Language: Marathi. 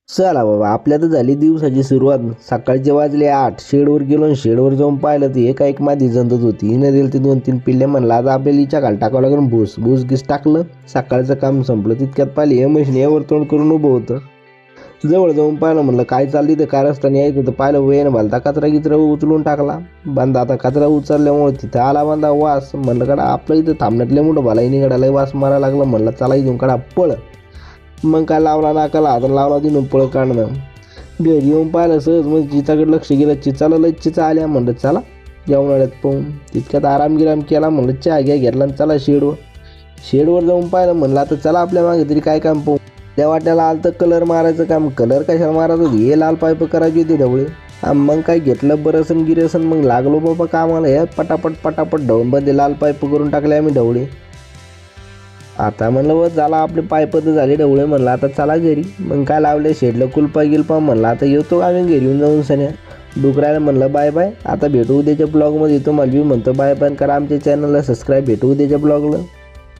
चला बाबा, आपल्या तर झाली दिवसाची सुरुवात. सकाळचे वाजले 8. शेडवर गेलो आणि शेडवर जाऊन पाहिलं तर एक मादी जंतत होती. हिनं दिली ती 2-3 पिल्ले. म्हणलं आता आपल्याला हिच्या खाली टाकावं लागेल भूस गीस टाकलं. सकाळचं काम संपलं. तितक्यात पाहिलं हे मशीन यावर तोंड करून उभं होतं. जवळ जाऊन पाहिलं, म्हणलं काय चालली तर कारस्थानी यायचं होतं. पाहिलं वेळेनं भलता कचरा गिचरा उचलून टाकला. बांधा आता कचरा उचलल्यामुळे तिथं आला बांधा वास. म्हणलं कडा आपलं इथं थांबण्यातल्या मोठं भला इकडे वास मारायला लागला. म्हणलं चला इथून कडा पळ. मग काय लावला नाकाला हात लावला तिथून पळ काढणं. घरी येऊन पाहिलं सहज म्हणजे चिचाकडे लक्ष गेलं. चिचाला लय चिचा आल्या. म्हणलं चला जेवणाळ्यात पाहून. तितक्यात आराम केला. म्हणलं चहा घेतला आणि चला शेडवर जाऊन पाहिलं. म्हणलं आता चला आपल्या मागे तरी काय काम पाहू. त्या वाट्याला आलं तर कलर मारायचं काम. कलर कशाला मारायचं होती, हे लाल पाईप करायची होती ढवळे. मग काय घेतलं बरसन गिरसन. मग लागलो बाबा कामाला. हे पटापट ढवून बदले लाल पाईप करून टाकले आम्ही ढवळे. आता म्हणलं व झाला आपले पाईप तर झाले ढवळे. म्हणलं आता चला घरी. मग काय लावले शेडला कुलपा. म्हणलं आता येतो आम्ही घरी येऊन जाऊन सन्या डुकरायला. म्हणलं बाय बाय. आता भेटू उद्याच्या ब्लॉगमध्ये. येतो मला म्हणतो बाय बाय. करा आमच्या चॅनलला सबस्क्राईब. भेटू उद्याच्या ब्लॉगला.